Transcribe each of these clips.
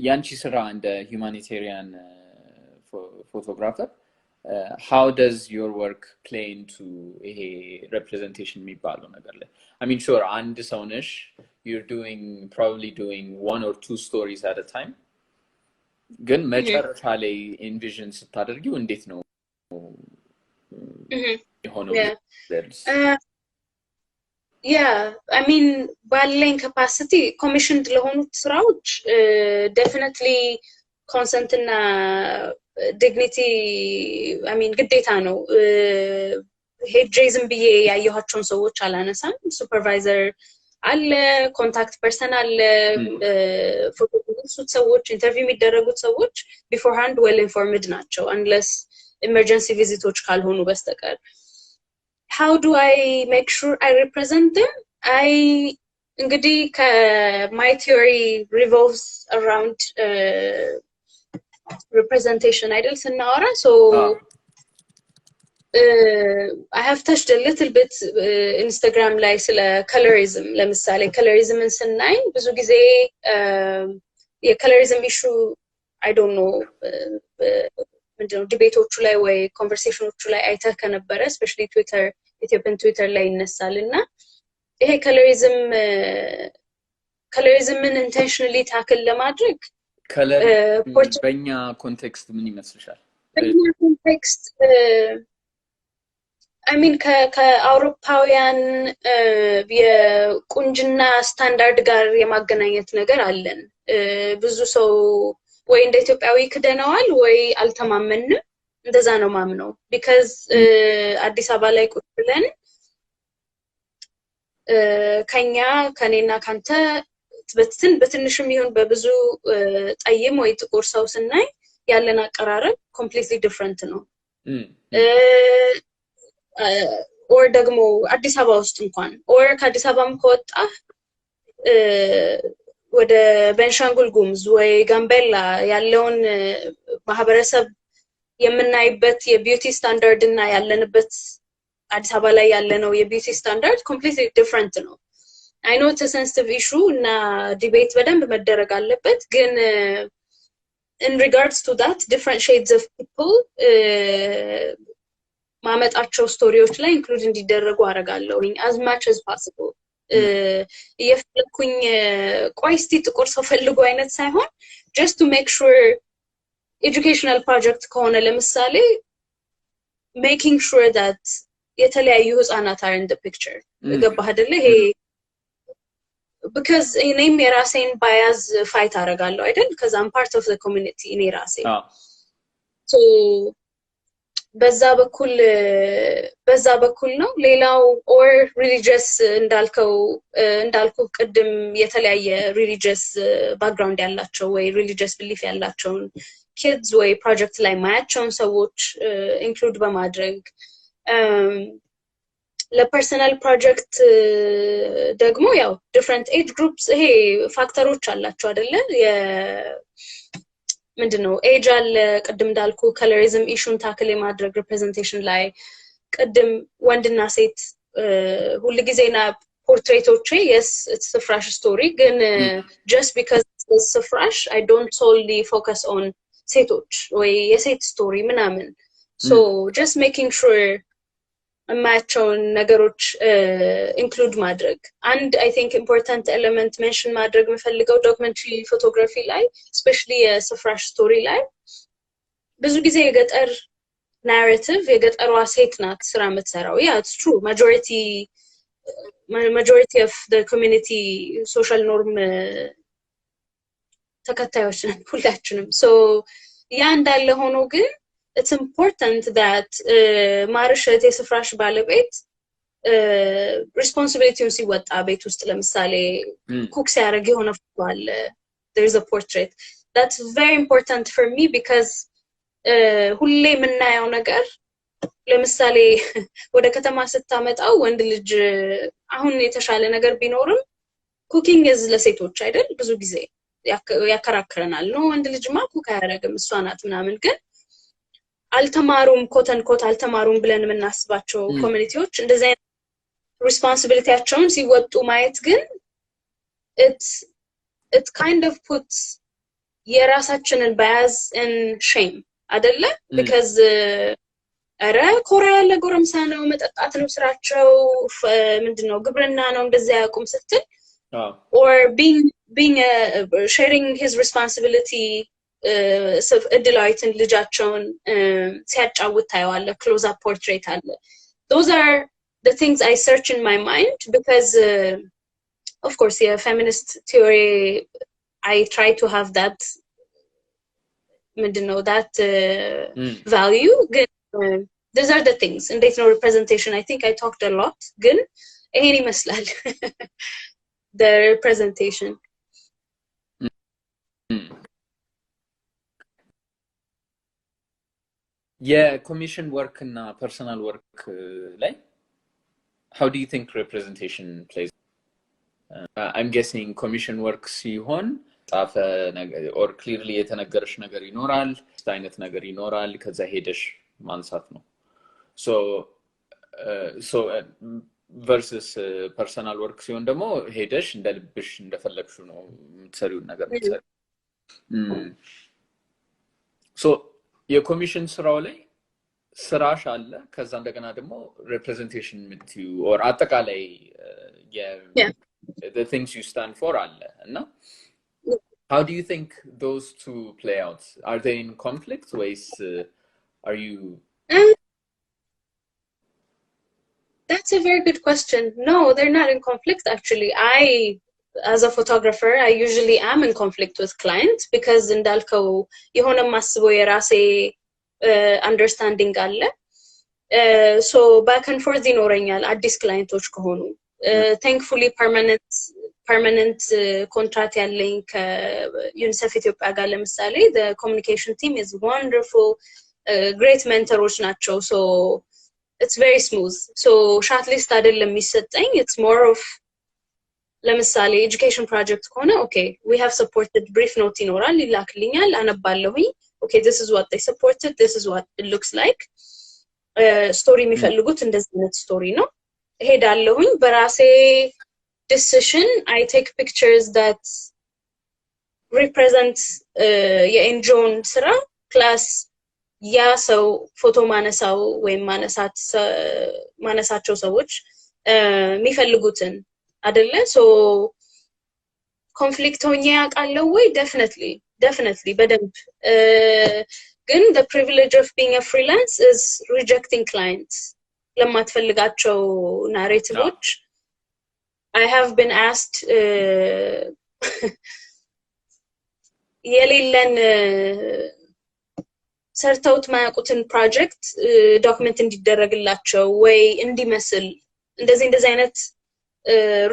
ያንቺ ስራ እንደ humanitarian photographer how does your work play into a representation የሚባለው ነገር ላይ I mean sure አንድ ሰው ነሽ you're probably doing one or two stories at a time ግን መጨረሻ ላይ envision ስታደርጊው እንዴት ነው የሆነው Yeah, I mean, ባለኝ capacity commissioned ለሆኑት ስራዎች definitely consent እና dignity I mean ግዴታ ነው ሄድሬዝም ብዬ ያየኋቸውን ሰዎች አላነሳም ሱፐርቫይዘር አለ ኮንታክት ፐርሰን አለ ፎቶ ሰዎች ኢንተርቪው የሚደረጉት ሰዎች beforehand well informed ናቸው unless emergency visitors ካልሆኑ በስተቀር How do I make sure I represent them? እንግዲህ my theory revolves around representation አይደል ስናወራ so I have touched a little bit Instagram ላይ ስለ colorism ለምሳሌ colorismን ስናይ ብዙ ጊዜ የcolorism issue I don't know ምንድነው ዲቤቶቹ ላይ ወይ ኮንቨርሴሽኖቹ ላይ አይተህ ከነበረ especially ኢትዮጵያን ትዊተር ላይ ይነሳልና ይሄ colorismን intentionally ታክል ለማድረግ color በእኛ ኮንቴክስት ምን ይመስልሻል በእኛ ኮንቴክስት I mean ከአውሮፓውያን የቁንጅና ስታንዳርድ ጋር የማገናኘት ነገር አለን ብዙ ሰው ወይ እንደ ኢትዮጵያዊ ክደናዋል ወይ አልተማመንም እንደዛ ነው ማምነው because አዲስ አበባ ላይ ቁጭ ብለን ከኔና ካንተ በትንሽም ይሁን በብዙ ጠይም ወይ ጥቁር ሰው ስናይ ያለን አቀራረብ completely different ነው or ደግሞ አዲስ አበባ ውስጥ እንኳን or ከአዲስ አበባም ከወጣ ወደ ቤንሻንጉል ጉሙዝ ወይ ጋምቤላ ያለውን ማህበረሰብ የምናይበት የቢዩቲ ስታንዳርድ እና ያለንበት አዲስ አበባ ላይ ያለነው የቢዩቲ ስታንዳርድ completely different ነው I know it's a sensitive issue እና ዲቤት በደንብ መደረግ አለበት ግን in regards to that different shades of people ማመጣቸው ስቶሪዎች ላይ ኢንክሉድ እንዲደረጉ አረጋለሁ as much as possible የፍልኩኝ ቆይስቲ ጥቁር ሰው ፈልጎ አይነት ሳይሆን just to make sure educational project ከሆነ ለምሳሌ making sure that የተለያዩ ህፃናት are in the picture ገባህ አይደለ ይሄ because እኔም የራሴን bias fight አረጋለሁ አይደል because I'm part of the community እኔ ራሴ so በዛ በኩል ነው ሌላው or religious እንዳልኩ ቅድም የተለያየ religious background ያላቸው ወይ religious belief ያላቸውን kids ወይ project ላይ ማያቸውን ሰዎች include በማድረግ ለፐርሰናል ፕሮጀክት ደግሞ ያው different age groups ይሄ ፋክተሮች አላቸው አይደለ ምንድነው ኤጅ አለ ቅድም እንዳልኩ colorism issue ታክል የማድረግ representation ላይ ቅድም ወንድና ሴት ሁሉ ጊዜና ፖርትሬቶቼ yes it's a fresh story ግን just because it's a fresh I don't solely focus on ሴቶች ወይ የሴት ስቶሪ ምናምን so just making sure ማቸውን ነገሮች include ማድረግ and I think important element mention ማድረግ መፈልገው documentary photography ላይ especially የሰፍራሽ ስቶሪ ላይ ብዙ ጊዜ የገጠር narrative የገጠሯ ሴት ናት ስራ የምትሰራው yeah it's true majority of the community social norm ተከታዮች ነን ሁላችንም so ያ እንዳለ ሆኖ ግን it's important that ማርሸት የስፍራሽ ባለቤት responsibility ሲወጣ ቤት ውስጥ ለምሳሌ ኩክ ሲያረግ የሆነ ፎቶ አለ there is a portrait that's very important for me because ሁሌ የምናየው ነገር ለምሳሌ ወደ ከተማ ስታመጣው ወንድ ልጅ አሁን የተሻለ ነገር ቢኖርም ኩኪንግ is ለሴቶች አይደል ብዙ ጊዜ ያከራክረናል ነው ወንድ ልጅማ ኩክ አያረግም እሷ ናት ምናምን ግን አልተማሩም ኮተን ኮት አልተማሩም ብለን የምናስባቸው ኮሚኒቲዎች እንደዚህ አይነት ሪስፖንሲቢሊቲያቸውን ሲወጡ ማየት ግን it kind of puts የራሳችንን bias and shame አይደለ because አረ ኮሪያ ያለ ጎረምሳ ነው መጠጣት ነው ስራቸው ምንድነው ግብርና ነው እንደዛ ያቁም ስትል or being sharing his responsibility እድላዊትን ልጃቸውን ሲያጫውት ታየዋለ close up portrait አለ those are the things I search in my mind because of course yeah feminist theory I try to have that ምንድነው that value these are the things and there's no representation I think I talked a lot ግን ይሄን ይመስላል the representation yeah commission work and personal work like how do you think representation plays I'm guessing commission work ሲሆን ጻፈ or clearly የተነገረሽ ነገር ይኖራል አይነት ነገር ይኖራል ከዛ ሄደሽ ማንሳት ነው so versus personal work ሲሆን ደግሞ ሄደሽ እንደልብሽ እንደፈለግሽው ነው የምትሰሪው ነገር የምትሰሪው so የኮሚሽን ስራው ላይ ስራሽ አለ ከዛ እንደገና ደግሞ representation ምትዩ or አጠቃላይ the things you stand for አለ እና how do you think those two play out are they in conflict ways are you That's a very good question. No, they're not in conflict actually. As a photographer, I usually am in conflict with clients because እንዳልከው የሆነ ማስበው የራሴ understanding አለ. So back and forth ይኖረኛል አዲስ ክላይንቶች ከሆኑ thankfully permanent contract ያለኝ ከዩኒሴፍ ኢትዮጵያ ጋር ለምሳሌ the communication team is wonderful great mentors ናቸው so it's very smooth so shortlist አይደለም የሚሰጠኝ it's more of ለምሳሌ education project ከሆነ okay we have supported brief note ይኖራል ይላክልኛል አነባለሁኝ okay this is what they supported this is what it looks like story የሚፈልጉት እንደዚህ አይነት story ነው ሄዳለሁኝ በራሴ decision I take pictures that represent የኤንጆን ስራ plus ያ ሰው ፎቶ ማነሳው ወይ ማነሳቸው ሰዎች የሚፈልጉትን አይደለ so conflict ሆኜ ያውቃለው ወይ definitely በደንብ ግን the privilege of being a freelance is rejecting clients ለማትፈልጋቸው ናሬቲቮች I have been asked የሌለን ሰርተውት ማያውቁትን ፕሮጀክት ዶክመንት እንዲደረግላቸው ወይ እንዲመስል እንደዚህ አይነት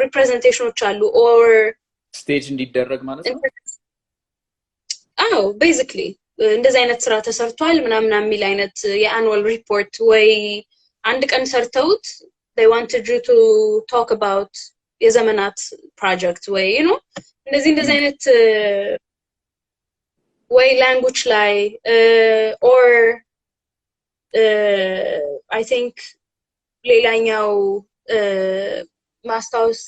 ሪፕሬዘንቴሽኖች አሉ or ስቴጅ እንዲደረግ ማለት ነው basically እንደዚህ አይነት ስራ ተሰርቷል ምናምን የሚል አይነት የአኑዋል ሪፖርት ወይ አንድ ቀን ሰርተውት they wanted you to talk about የዘመናት ፕሮጀክት ወይ you know እንደዚህ አይነት way language ላይ or I think ሌላኛው ማስታወስ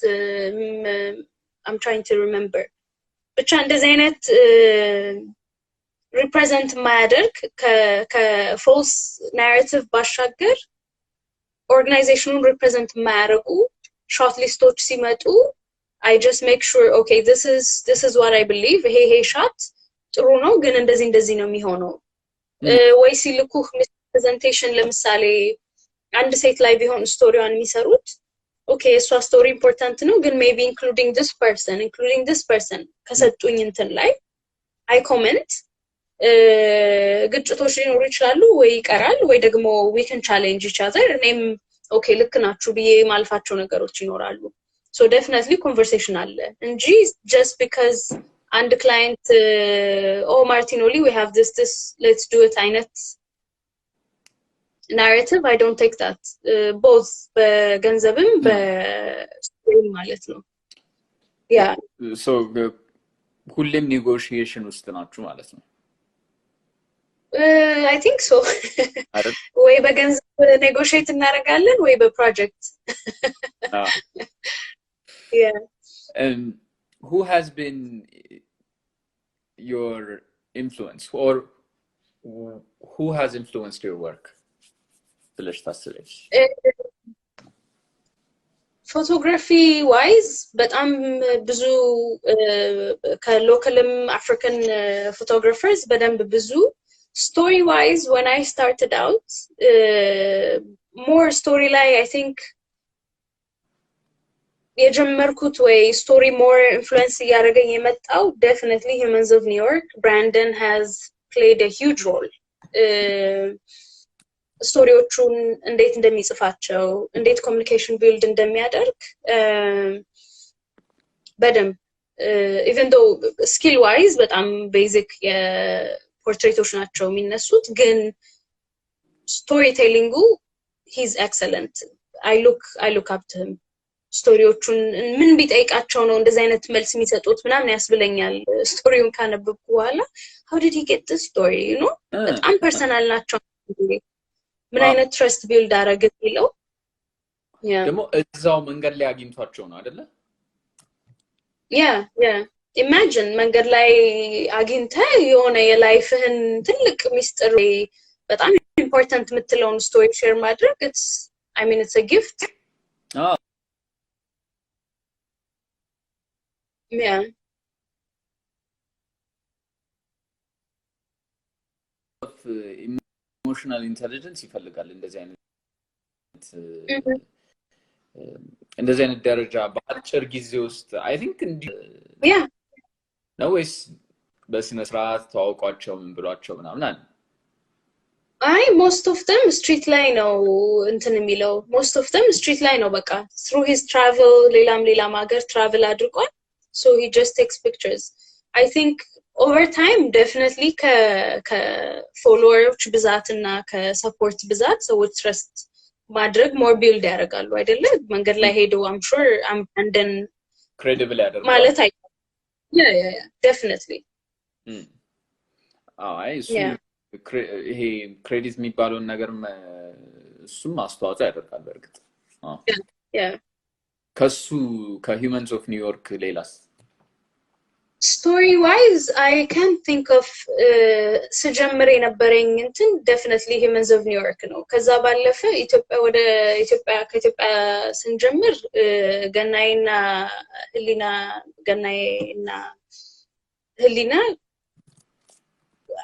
I'm trying to remember ብቻ እንደዚህ አይነት represent ማያደርግ ከfalse narrative ባሻገር organizationን represent ማያደርጉ shortlistoች ሲመጡ I just make sure okay this is what I believe hey shot ጥሩ ነው ግን እንደዚህ ነው የሚሆነው ወይ ሲልኩ presentation ለምሳሌ አንድ ሴት ላይ ቢሆን ስቶሪዋን የሚሰሩት okay እሷ ስቶሪ ኢምፖርታንት ነው ግን maybe including this person ከሰጡኝ እንትን ላይ I comment ግጭቶች ሊኖሩ ይችላሉ ወይ ይቀራል ወይ ደግሞ we can challenge each other እኔም okay ልክ ናችሁ ብዬ ማልፋቸው ነገሮች ይኖራሉ so definitely conversation አለ እንጂ just because and the client oh Martinoli we have this let's do it አይነት narrative I don't take that both በገንዘብም በስቶሪም ማለት ነው yeah so ሁሌም negotiation ውስጥ ናችሁ ማለት ነው I think so ወይ በገንዘብ negotiate እናደርጋለን ወይ በፕሮጀክት yeah who has been your influence, or who has influenced your work? ብለሽ ታስቢያለሽ? photography wise በጣም ብዙ ከሎካልም አፍሪካን photographers በደንብ ብዙ story wise when I started out more story ላይ I think የጀመርኩት ወይ story more influence እያደረገኝ የመጣው definitely Humans of New York. Brandon has played a huge role. ስቶሪዎቹን እንዴት እንደሚጽፋቸው እንዴት ኮሚኒኬሽን ቢልድ እንደሚያደርግ በደንብ even though skill wise በጣም ቤዚክ የፖርትሬቶች ናቸው የሚነሱት ግን ስቶሪ ቴሊንጉ he's excellent. I look up to him. ስቶሪዎቹን ምን ቢጠይቃቸው ነው እንደዚህ አይነት መልስ የሚሰጡት ምናምን ያስብለኛል ስቶሪውን ካነበብኩ በኋላ how did he get this story, you know? በጣም ፐርሰናል ናቸው ምን አይነት ትረስት ቢልድ አደረገ ይለው ደግሞ እዛው መንገድ ላይ አግኝቷቸው ነው አይደለ? ኢማጂን መንገድ ላይ አግኝተ የሆነ የላይፍህን ትልቅ ሚስጥር በጣም ኢምፖርታንት የምትለውን ስቶሪ ሼር ማድረግ it's a gift. ኢሞሽናል ኢንተለጀንስ ይፈልጋል እንደዚህ አይነት ደረጃ በአጭር ጊዜ ውስጥ አይ ቲንክ ነው ወይስ በስነ ስርዓት ተዋውቋቸው ምን ብሏቸው ምናምን most of them street ላይ ነው እንትን የሚለው most of them street ላይ ነው በቃ through his travel ሌላም ሀገር travel አድርጓል so he just takes pictures. I think over time definitely ከፎሎወሮች ብዛትና ከሰፖርት ብዛት ሰዎች ትረስት ማድረግ more build ያደርጋሉ አይደለ? መንገድ ላይ ሄደው I'm sure and then credible ያደርጋሉ ማለት አይ yeah definitely ይሄ ክሬዲት የሚባለውን ነገር እሱም አስተዋጽኦ ያደርጋል በእርግጥ ከሱ ከሂውመንስ ኦፍ ኒውዮርክ ሌላስ story wise I can't think of ስጀምር የነበረኝ እንትን definitely Humans of New York ነው ከዛ ባለፈ ከኢትዮጵያ ስንጀምር ገናይና ህሊና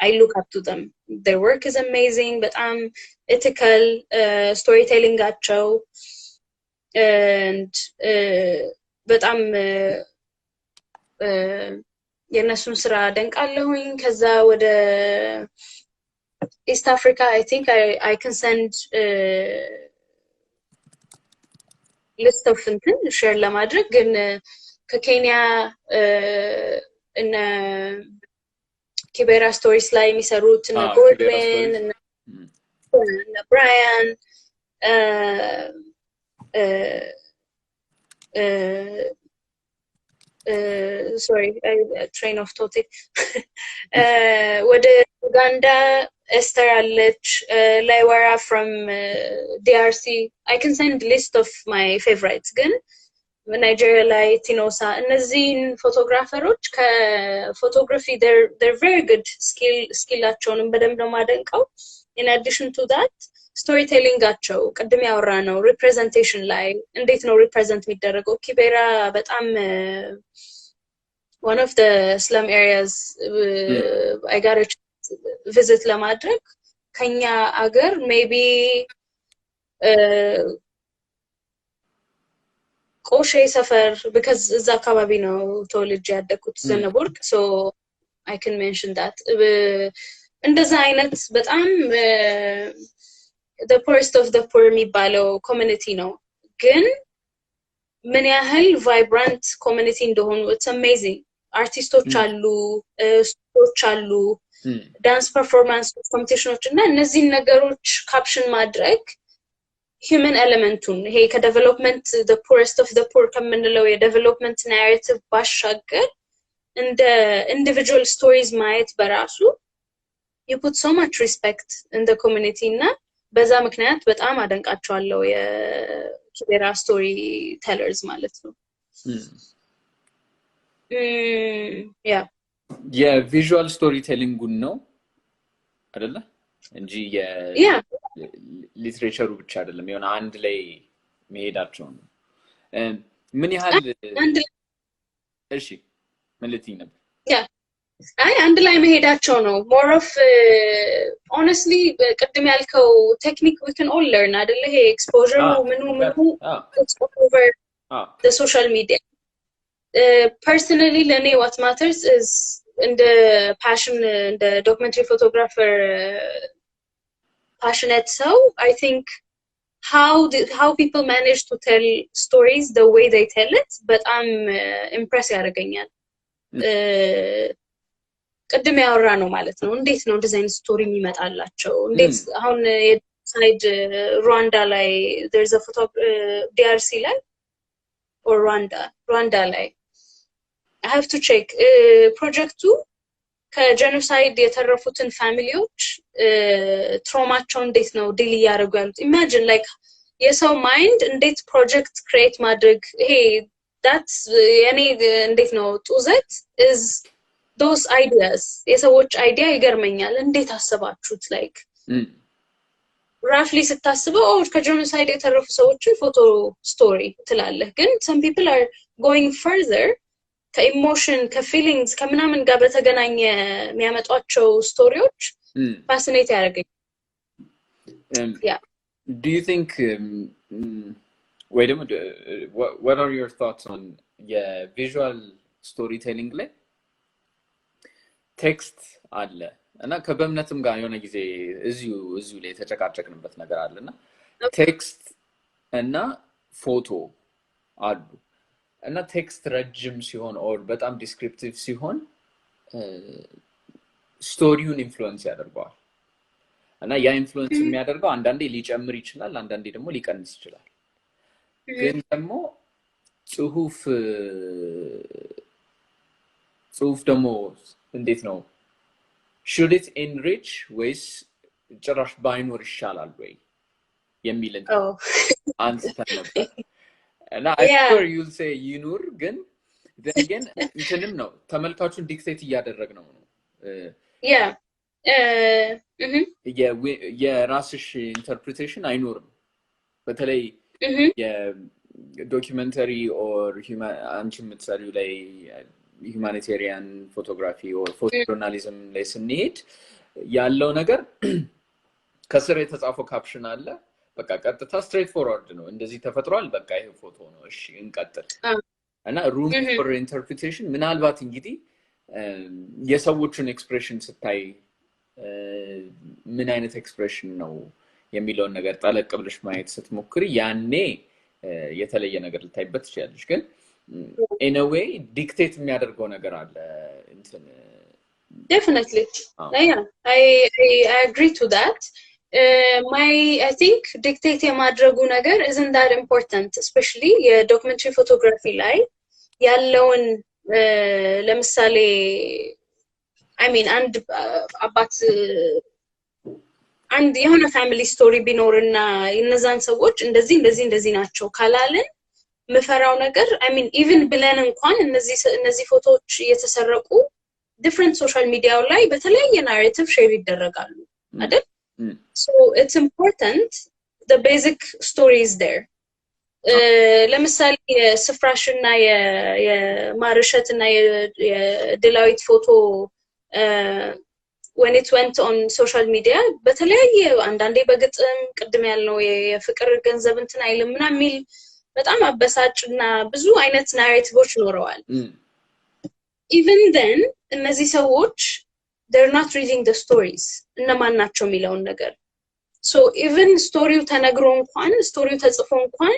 I look up to them. Their work is amazing, but ethical storytelling አቸው and but የነሱን ስራ ደንቃለሁኝ ከዛ ወደ East Africa I think I can send list of እንትን share ለማድረግ ግን ከኬንያ እና Kibera stories ላይ የሚሰሩት እና ጎልድዊን እና ብራያን sorry train of thought ወደ ኡጋንዳ Esther አለች Laiwara from DRC I can send list of my favorites ግን Nigeria ላይ ቲኖሳ እነዚህን ፎቶግራፈሮች ከፎቶግራፊ they're very good ስኪላቸውንም በደንብ ነው ማደንቀው in addition to that storytelling አቸው ቅድም ያወራ ነው representation ላይ እንዴት ነው represent የሚደረገው ኪቤራ በጣም one of the slum areas I got a visit ለማድረግ ከኛ አገር maybe ቆሼ ሰፈር because እዛ አካባቢ ነው ተወልጄ ያደኩት ዘነበወርቅ so I can mention that እንደዛ አይነት በጣም the poorest of the poor የሚባለው community ነው ግን ምን ያህል vibrant community እንደሆኑ it's amazing አርቲስቶች አሉ ስቶች አሉ ዳንስ ፐርፎርማንስ ኮምፒቲሽኖች እና እነዚህ ነገሮች ካፕሽን ማድረግ human elementun hey ka development the poorest of the poor ከምንለው የdevelopment narrative ባሻገር እንደ individual stories ማየት በራሱ you put so much respect in the community እና በዛ ምክንያት በጣም አደንቃቸዋለሁ የኪቤራ ስቶሪ ቴለርስ ማለት ነው yeah የቪዥዋል ስቶሪ ቴሊንጉን ነው አይደለ እንጂ የሊትሬቸሩ ብቻ አይደለም የሆነ አንድ ላይ መሄዳቸው ነው ምን ያህል እሺ ማለት ነበር አይ አንድ ላይ መሄዳቸው ነው more of honestly ቅድም ያልከው ቴክኒክ we can all learn አይደለ ይሄ exposure ምኑ it's over the social media personally ለኔ what matters is in the passion the documentary photographer passionate so I think how people manage to tell stories the way they tell it but I'm impressed ያደርገኛል ቀደም ያወራ ነው ማለት ነው እንዴት ነው ዲዛይን ስቶሪ የሚመጣላቸው እንዴት አሁን የሳይድ ሩዋንዳ ላይ there's a photo DRC ላይ or Rwanda ላይ I have to check ፕሮጀክቱ ከጄኖሳይድ የተረፉትን ፋሚሊዎች ትራውማቸው እንዴት ነው ዲል ያደርጉ ያሉት imagine like የሰው ማይንድ እንዴት ፕሮጀክት ክሬት ማድረግ ይሄ that's የኔ እንዴት ነው ጡዘት is those ideas የሰዎች አይዲያ ይገርመኛል እንዴት አሰባችሁት like roughly ስታስበው ከጄኖሳይድ የተረፉ ሰዎችን ፎቶ ስቶሪ ትላለህ ግን some people are going further ከኢሞሽን ከፊሊንግስ ከምናምን ጋር በተገናኘ የሚያመጧቸው ስቶሪዎች ፋሲኔት ያደርገኝ do you think wait a minute what are your thoughts on visual storytelling ላይ ቴክስት አለ እና ከበእምነትም ጋር የሆነ ጊዜ እዚሁ ላይ ተጨቃጨቅንበት ነገር አለና ቴክስት እና ፎቶ አሉ እና ቴክስት ረጅም ሲሆን ኦር በጣም ዲስክሪፕቲቭ ሲሆን ስቶሪውን ኢንፍሉዌንስ ያደርጋል እና ያ ኢንፍሉዌንስ የሚያደርገው አንዳንዴ ሊጨምር ይችላል አንዳንዴ ደግሞ ሊቀንስ ይችላል ግን ደግሞ ጽሁፍ ደግሞ እንዴት ነው should it enrich ወይስ ጭራሽ ባይኖር ይሻላል ወይ የሚል አንስተን ነበር እና I sure you'll say ይኑር ግን then again እንትንም ነው ተመልካቹን ዲክቴት እያደረግነው ነው የራስሽ ኢንተርፕሪቴሽን አይኖርም በተለይ የዶክመንተሪ ኦር አንቺ የምትሰሪው ላይ humanitarian photography or photojournalism ላይ ስንሄድ ያለው ነገር ከስር የተጻፈው ካፕሽን አለ በቃ ቀጥታ ስትሬት ፎርዋርድ ነው እንደዚህ ተፈጥሯል በቃ ይሄ ፎቶ ነው እሺ እንቀጥል እና room for interpretation ምናልባት እንግዲህ የሰዎችን ኤክስፕሬሽን ስታይ ምን አይነት ኤክስፕሬሽን ነው የሚለውን ነገር ጠለቅ ብለሽ ማየት ስትሞክሪ ያኔ የተለየ ነገር ልታይበት ትችላለሽ ግን in a way dictate የሚያደርገው ነገር አለ እንትን definitely yeah I agree to that I think dictate የማድረጉ ነገር isn't that important especially የዶክመንተሪ ፎቶግራፊ ላይ ያለውን ለምሳሌ I mean አንድ አባት አንድ የሆነ ፋሚሊ ስቶሪ ቢኖርና እነዛን ሰዎች እንደዚህ ናቸው ካላልን መፈራው ነገር I mean even ብለን እንኳን እነዚህ ፎቶዎች እየተሰረቁ different social media ላይ በተለያየ ናሬቲቭ ሼር ይደረጋሉ አይደል so it's important the basic story is there ለምሳሌ የስፍራሽና የማርሸትና የድላዊት ፎቶ when it went on social media በተለያየ አንዳንዴ በግጥም ቅድም ያልነው የፍቅር ገንዘብ እንትን አይልምና ሚል በጣም አበሳጭና ብዙ አይነት ናሬቲቮች ኖረዋል even then እነዚህ ሰዎች they're not reading the stories እነማን ናቸው የሚለውን ነገር so even ስቶሪው ተነግሮ እንኳን ስቶሪው ተጽፎ እንኳን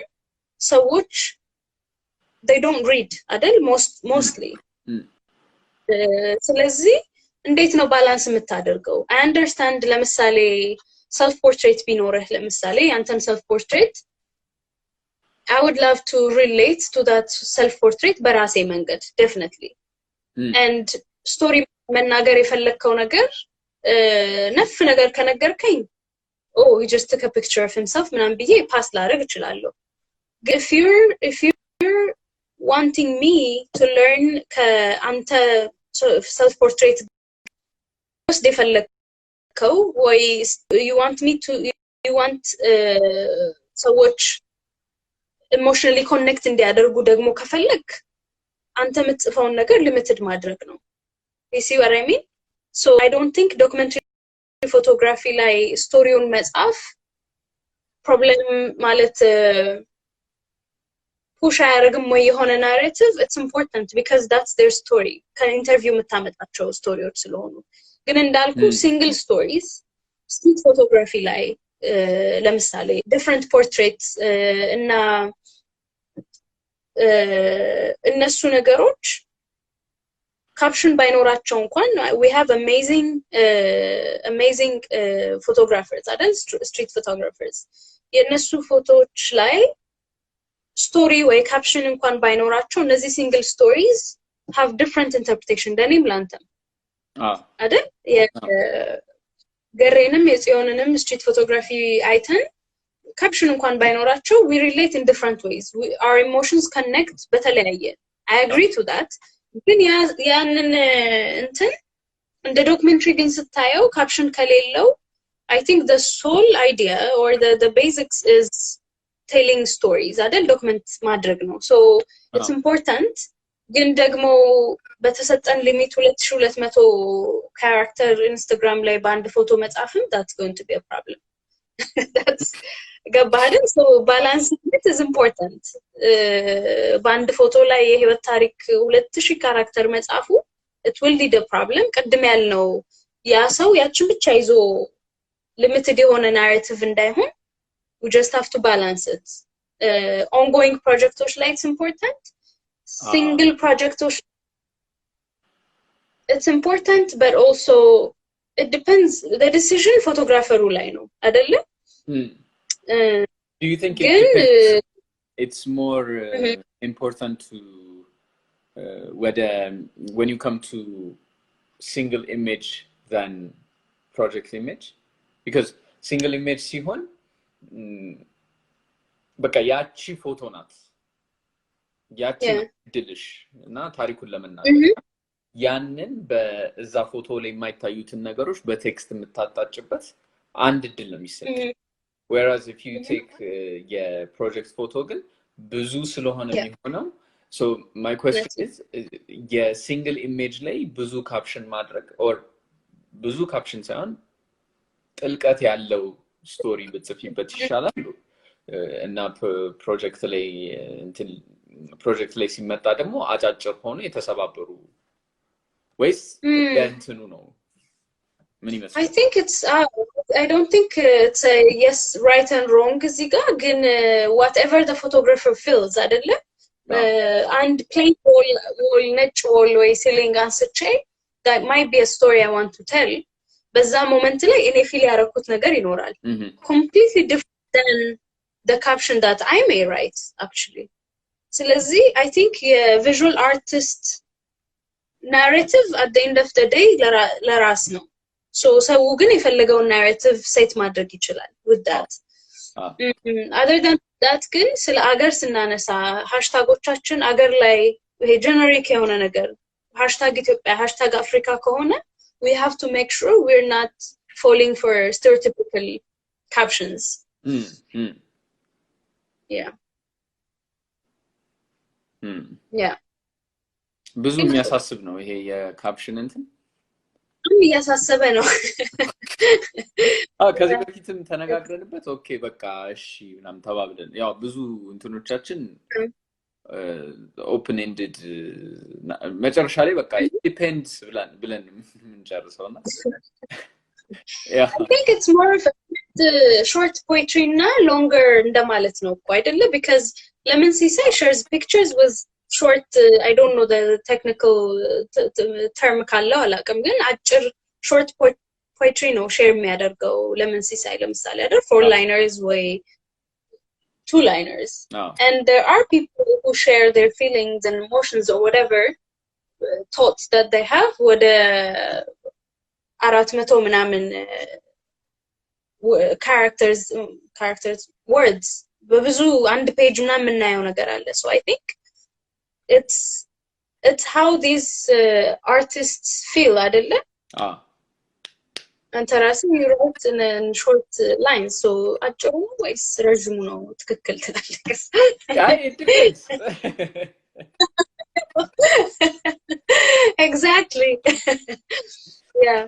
ሰዎች they don't read አይደል mostly ስለዚህ እንዴት ነው ባላንስ የምታደርገው I understand ለምሳሌ self portrait ቢኖርህ ለምሳሌ አንተን self portrait I would love to relate to that self portrait በራሴ መንገድ definitely and story መናገር የፈለከው ነገር ነፍ ነገር ከነገርከኝ oh he just took a picture of himself ምናምን ብዬ ፓስ ላደርግ እችላለሁ if you're wanting me to learn ከአንተ self portrait just የፈለከው ወይ you want me to you want ሰዎች emotionally connect እንዲያደርጉ ደግሞ ከፈለክ አንተ የምትጽፈውን ነገር limited ማድረግ ነው you see what I mean so I don't think documentary photography ላይ ስቶሪውን መጻፍ problem ማለት push አያደርግም ወይ የሆነ narrative it's important because that's their story ከኢንተርቪው የምታመጣቸው ስቶሪዎች ስለሆኑ ግን እንዳልኩ single stories street photography ላይ ለምሳሌ different portraits እና እነሱ ነገሮች caption ባይኖራቸው እንኳን we have amazing photographers አይደል street photographers የነሱ ፎቶዎች ላይ story ወይ caption እንኳን ባይኖራቸው እነዚህ single stories have different interpretation ለኔም ላንተም አይደል ገሬንም የጽዮንንም street photography አይተን caption እንኳን ባይኖራቸው we relate in different ways our emotions connect በተለያየ I agree to that ግን ያንን እንትን እንደ documentary ግን ስታየው caption ከሌለው I think the sole idea or the basics is telling stories አይደል document ማድረግ ነው so it's important ግን ደግሞ በተሰጠን ሊሚት 2200 character Instagram ላይ በአንድ ፎቶ መጻፍም that's going to be a problem that's ገባህን so balance it is important በአንድ ፎቶ ላይ የህይወት ታሪክ 2000 character መጻፉ it will be the problem ቀድም ያልነው ያ ሰው ያችን ብቻ ይዞ limited የሆነ narrative እንዳይሆን we just have to balance it ongoing projects like it's important single projects it's important but also it depends the decision photographer ላይ ነው አይደለ do you think it's more important to when you come to single image than project image because single image ሲሆን በቃ ያቺ ፎቶ ናት ያቺ ድልሽ እና ታሪኩን ለመናገር ያንን በዛ ፎቶ ላይ የማይታዩትን ነገሮች በቴክስት የምታጣጭበት አንድ ድል ነው የሚሰጥ whereas if you take የፕሮጀክት ፎቶ ግን ብዙ ስለሆነ የሚሆነው so my question is የሲንግል ኢሜጅ ላይ ብዙ ካፕሽን ማድረግ or ብዙ ካፕሽን ሳይሆን ጥልቀት ያለው ስቶሪ ብትጽፊበት ይሻላል እና ፕሮጀክት ላይ ሲመጣ ደግሞ አጫጭር ሆኖ የተሰባበሩ ወይስ እንትኑ ነው ምን ይመስላል I think it's I don't think it's a yes right and wrong እዚህ ጋር ግን whatever the photographer feels አይደለ and plain wall ነጭ wall ወይ ceiling አንስቼ that might be a story I want to tell በዛ ሞመንት ላይ እኔ ፊል ያረኩት ነገር ይኖራል completely different than the caption that I may write actually ስለዚህ I think visual artist narrative at the end of the day ለራስ ነው so ሰው ግን የፈለገውን narrative ሴት ማድረግ ይችላል with that other than that ግን ስለ አገር ስናነሳ ሃሽታጎቻችን አገር ላይ ይሄ generic የሆነ ነገር hashtag ኢትዮጵያ hashtag አፍሪካ ከሆነ we have to make sure we're not falling for stereotypical captions yeah yeah ብዙ የሚያሳስብ ነው ይሄ የካፕሽን እንትን እያሳሰበ ነው ከዚህ በፊትም ተነጋግረንበት ኦኬ በቃ እሺ ምናምን ተባብለን ያው ብዙ እንትኖቻችን open ended መጨረሻ ላይ በቃ depends ብለን እንጨርሰውና yeah I think it's more of the short poetry na longer እንደማለት ነው እኮ አይደለ because lemon say shares pictures with short I don't know the technical term ካለው አላውቅም ግን አጭር short poetry ነው share የሚያደርገው lemon say ለምሳሌ አይደል 4 liners ወይ 2 liners and there are people who share their feelings and emotions or whatever thoughts that they have ወደ 400 ምናምን characters words በብዙ አንድ ፔጅ እና የምናየው ነገር አለ so I think it's it's how these artists feel አይደለ አንተ ራስህ you wrote in short lines so አጭሩ ነው ወይስ ረጅሙ ነው ትክክል ትላለህ it depends exactly yeah